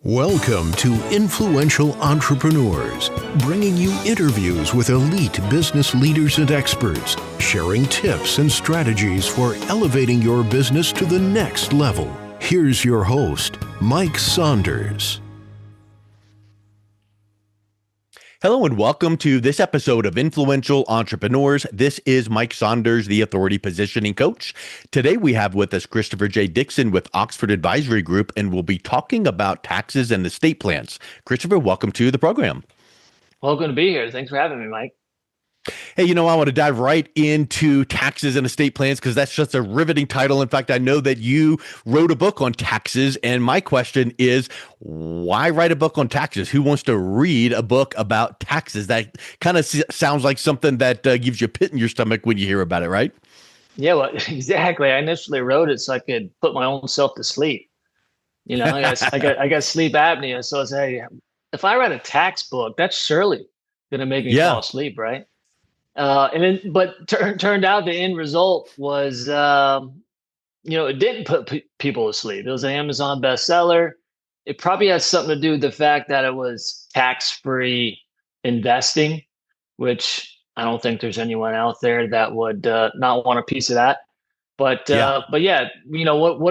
Welcome to Influential Entrepreneurs, bringing you interviews with elite business leaders and experts, sharing tips and strategies for elevating your business to the next level. Here's your host, Mike Saunders. Hello and welcome to this episode of Influential Entrepreneurs. This is Mike Saunders, the Authority Positioning Coach. Today we have with us Christopher J. Dixon with Oxford Advisory Group, and we'll be talking about taxes and estate plans. Christopher, welcome to the program. Welcome to be here. Thanks for having me, Mike. Hey, I want to dive right into taxes and estate plans because that's just a riveting title. In fact, I know that you wrote a book on taxes, and my question is, why write a book on taxes? Who wants to read a book about taxes? That kind of sounds like something that gives you a pit in your stomach when you hear about it, right? Yeah, well, exactly. I initially wrote it so I could put my own self to sleep. I got sleep apnea, so I was, hey, if I write a tax book, that's surely going to make me fall asleep, right? Turned out the end result was, it didn't put people to sleep. It was an Amazon bestseller. It probably has something to do with the fact that it was tax-free investing, which I don't think there's anyone out there that would not want a piece of that. What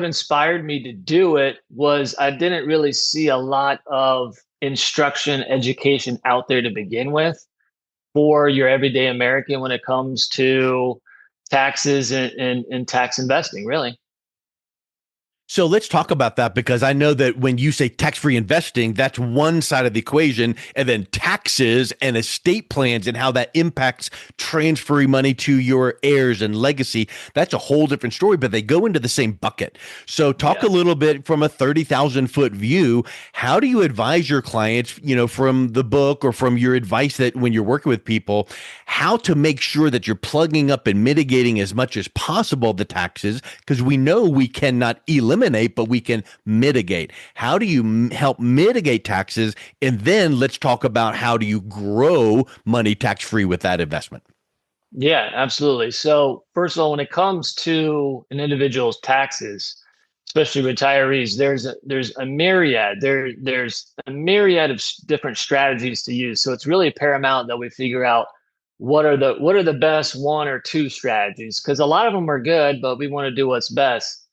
inspired me to do it was I didn't really see a lot of instruction, education out there to begin with for your everyday American when it comes to taxes and tax investing, really. So let's talk about that, because I know that when you say tax-free investing, that's one side of the equation, and then taxes and estate plans and how that impacts transferring money to your heirs and legacy, that's a whole different story, but they go into the same bucket. So talk a little bit from a 30,000 foot view. How do you advise your clients, from the book or from your advice that when you're working with people, how to make sure that you're plugging up and mitigating as much as possible the taxes? Because we know we cannot eliminate, but we can mitigate. How do you help mitigate taxes? And then let's talk about how do you grow money tax-free with that investment? Yeah, absolutely. So first of all, when it comes to an individual's taxes, especially retirees, there's a myriad. There's a myriad of different strategies to use. So it's really paramount that we figure out what are the best one or two strategies, because a lot of them are good, but we want to do what's best.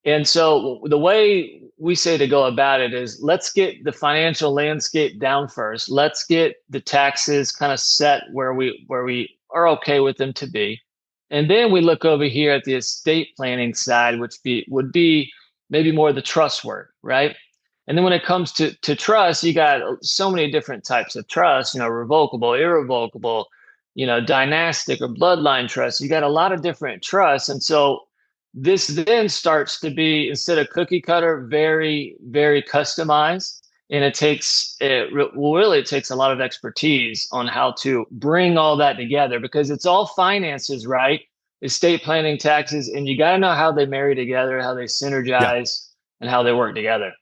And so the way we say to go about it is, let's get the financial landscape down first. Let's get the taxes kind of set where we are okay with them to be. And then we look over here at the estate planning side, which would be maybe more the trust work, right? And then when it comes to trust, you got so many different types of trust, revocable, irrevocable, dynastic or bloodline trust. You got a lot of different trusts. And so this then starts to be, instead of cookie cutter, very, very customized. And it takes a lot of expertise on how to bring all that together, because it's all finances, right? Estate planning, taxes, and you got to know how they marry together, how they synergize, and how they work together.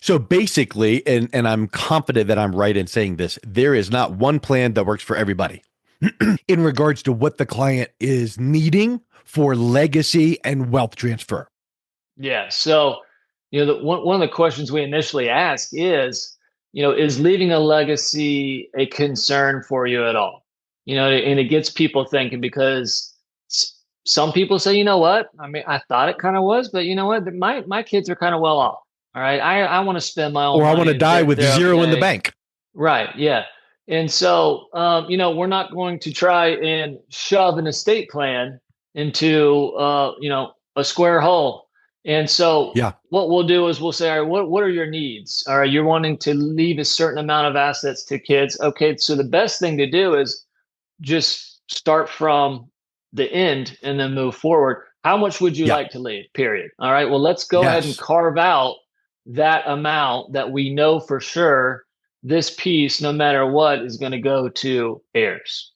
So basically, and I'm confident that I'm right in saying this, there is not one plan that works for everybody in regards to what the client is needing for legacy and wealth transfer. Yeah. So, one of the questions we initially ask is leaving a legacy a concern for you at all? And it gets people thinking, because some people say, you know what? I mean, I thought it kind of was, but you know what? My kids are kind of well off. All right. I want to spend my own money. Or I want to die with zero in the bank. Right. Yeah. And so, we're not going to try and shove an estate plan into, a square hole. And so what we'll do is we'll say, all right, what are your needs? All right, you're wanting to leave a certain amount of assets to kids. Okay, so the best thing to do is just start from the end and then move forward. How much would you like to leave? Period. All right, well, let's go ahead and carve out that amount that we know for sure this piece, no matter what, is going to go to heirs.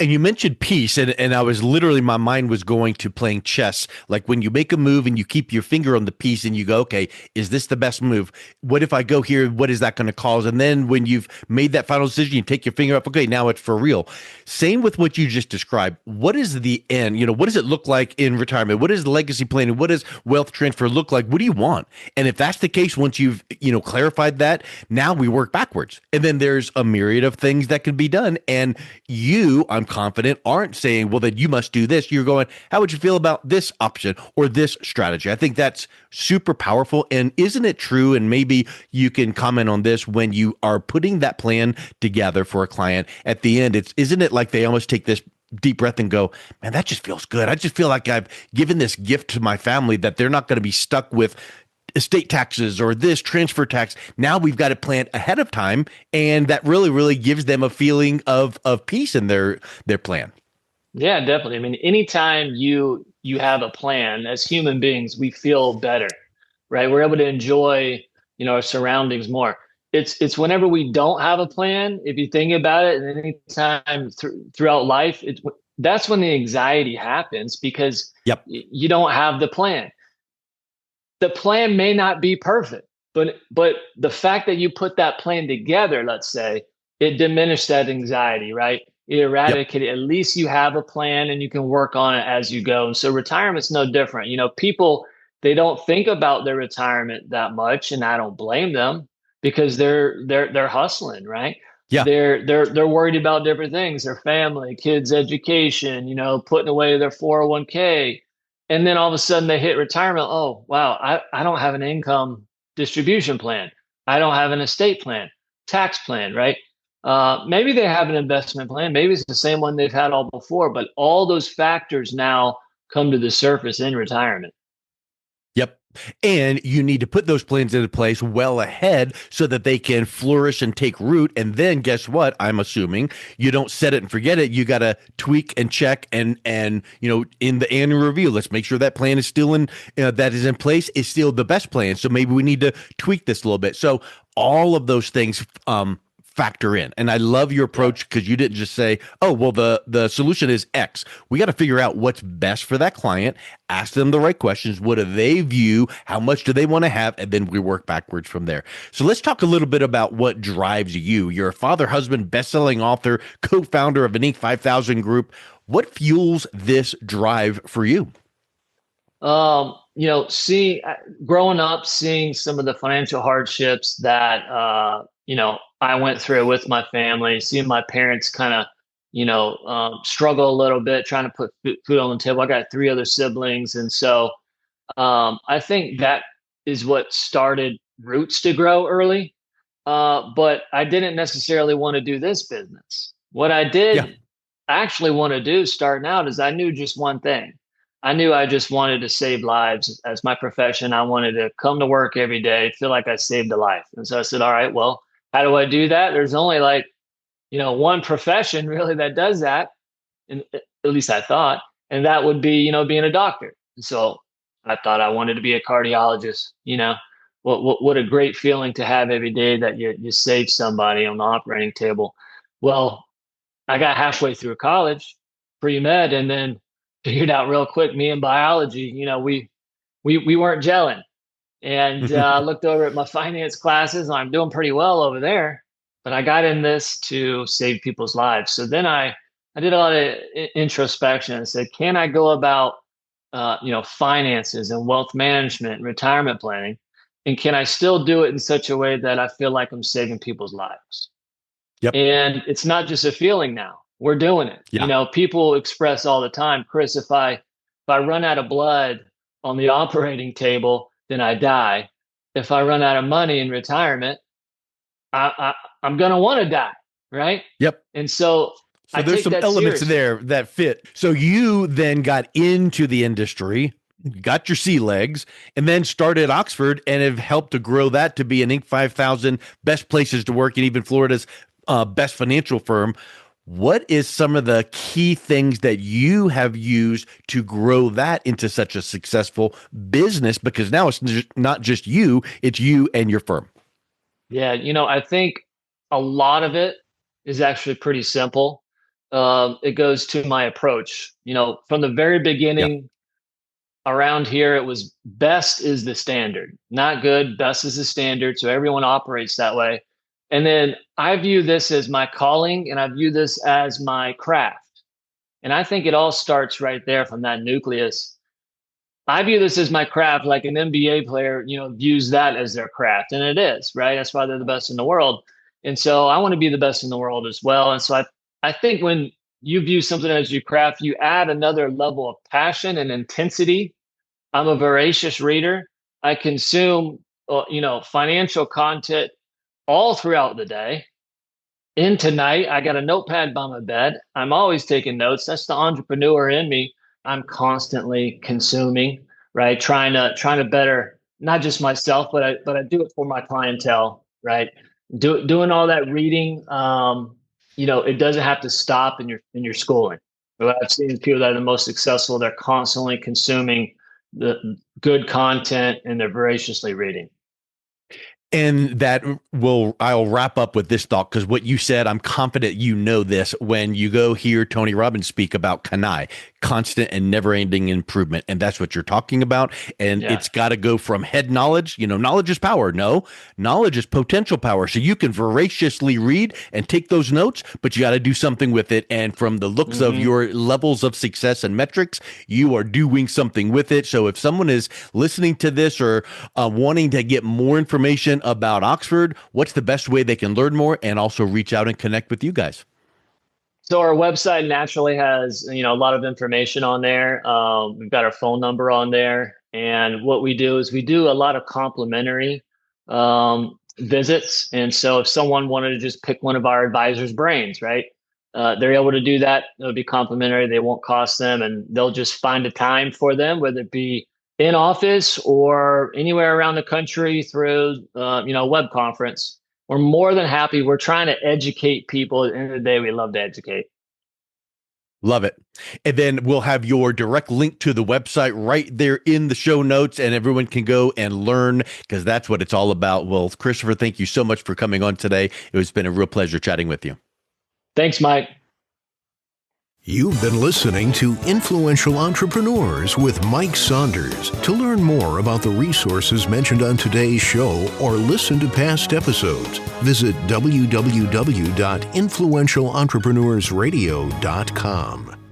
And you mentioned peace, and I was literally, my mind was going to playing chess. Like when you make a move and you keep your finger on the piece and you go, okay, is this the best move? What if I go here? What is that going to cause? And then when you've made that final decision, you take your finger up. Okay, now it's for real. Same with what you just described. What is the end? What does it look like in retirement? What is legacy planning? What does wealth transfer look like? What do you want? And if that's the case, once you've, clarified that, now we work backwards. And then there's a myriad of things that can be done. And I'm confident, aren't saying, well, then you must do this. You're going, how would you feel about this option or this strategy? I think that's super powerful. And isn't it true? And maybe you can comment on this when you are putting that plan together for a client at the end. Isn't it like they almost take this deep breath and go, man, that just feels good. I just feel like I've given this gift to my family that they're not going to be stuck with estate taxes or this transfer tax. Now we've got it planned ahead of time, and that really, really gives them a feeling of peace in their plan. Yeah, definitely. I mean, anytime you have a plan, as human beings, we feel better, right? We're able to enjoy, our surroundings more. It's whenever we don't have a plan, if you think about it, and any time throughout life, that's when the anxiety happens because Yep. You don't have the plan. The plan may not be perfect, but the fact that you put that plan together, let's say, it diminished that anxiety, right? It eradicated. At least you have a plan and you can work on it as you go. And so retirement's no different. People, they don't think about their retirement that much, and I don't blame them because they're hustling, right? Yeah. They're worried about different things, their family, kids' education, putting away their 401k. And then all of a sudden they hit retirement. Oh, wow, I don't have an income distribution plan. I don't have an estate plan, tax plan, right? Maybe they have an investment plan. Maybe it's the same one they've had all before, but all those factors now come to the surface in retirement. Yep. And you need to put those plans into place well ahead so that they can flourish and take root. And then guess what? I'm assuming you don't set it and forget it. You got to tweak and check and in the annual review, let's make sure that plan is still that is in place, is still the best plan. So maybe we need to tweak this a little bit. So all of those things, factor in. And I love your approach because you didn't just say, oh, well, the solution is X. We got to figure out what's best for that client, ask them the right questions. What do they view? How much do they want to have? And then we work backwards from there. So let's talk a little bit about what drives you. You're a father, husband, best-selling author, co-founder of an Inc. 5000 group. What fuels this drive for you? Growing up, seeing some of the financial hardships that, I went through with my family, seeing my parents kind of, struggle a little bit, trying to put food on the table. I got three other siblings. And so I think that is what started roots to grow early. But I didn't necessarily want to do this business. What I did actually want to do starting out is I knew just one thing. I knew I just wanted to save lives as my profession. I wanted to come to work every day, feel like I saved a life. And so I said, all right, well, how do I do that? There's only one profession really that does that. And at least I thought, and that would be, being a doctor. And so I thought I wanted to be a cardiologist. What a great feeling to have every day that you save somebody on the operating table. Well, I got halfway through college, pre-med, and then figured out real quick, me and biology, we weren't gelling. And I looked over at my finance classes, and I'm doing pretty well over there. But I got in this to save people's lives. So then I did a lot of introspection and said, can I go about, finances and wealth management and retirement planning? And can I still do it in such a way that I feel like I'm saving people's lives? Yep. And it's not just a feeling now. We're doing it. Yeah. People express all the time, Chris, if I run out of blood on the operating table, then I die. If I run out of money in retirement, I'm going to want to die. Right. Yep. And so there's some elements there that fit. So you then got into the industry, got your sea legs, and then started Oxford and have helped to grow that to be an Inc. 5000 best places to work and even Florida's best financial firm. What is some of the key things that you have used to grow that into such a successful business? Because now it's not just you, it's you and your firm. Yeah, I think a lot of it is actually pretty simple. it goes to my approach. From the very Yeah. beginning around here, it was best is the standard, not good. Best is the standard. So everyone operates that way. And then I view this as my calling and I view this as my craft. And I think it all starts right there from that nucleus. I view this as my craft, like an NBA player, views that as their craft. And it is, right? That's why they're the best in the world. And so I want to be the best in the world as well. And so I think when you view something as your craft, you add another level of passion and intensity. I'm a voracious reader. I consume, financial content all throughout the day. In tonight, I got a notepad by my bed. I'm always taking notes. That's the entrepreneur in me. I'm constantly consuming, right? Trying to better not just myself, but I do it for my clientele, right? Doing all that reading, it doesn't have to stop in your schooling. What I've seen people that are the most successful, they're constantly consuming the good content and they're voraciously reading. And I'll wrap up with this thought, because what you said, I'm confident you know this. When you go hear Tony Robbins speak about CANI, constant and never ending improvement, and that's what you're talking about. And It's got to go from head knowledge. Knowledge is power. No, knowledge is potential power. So you can voraciously read and take those notes, but you got to do something with it. And from the looks of your levels of success and metrics, you are doing something with it. So if someone is listening to this or wanting to get more information about Oxford, what's the best way they can learn more and also reach out and connect with you guys? So our website naturally has, a lot of information on there. We've got our phone number on there. And what we do is we do a lot of complimentary visits. And so if someone wanted to just pick one of our advisors' brains, right? They're able to do that. It'll be complimentary. They won't cost them, and they'll just find a time for them, whether it be in office or anywhere around the country through, web conference. We're more than happy. We're trying to educate people. At the end of the day, we love to educate. Love it. And then we'll have your direct link to the website right there in the show notes, and everyone can go and learn, because that's what it's all about. Well, Christopher, thank you so much for coming on today. It's been a real pleasure chatting with you. Thanks, Mike. You've been listening to Influential Entrepreneurs with Mike Saunders. To learn more about the resources mentioned on today's show or listen to past episodes, visit www.influentialentrepreneursradio.com.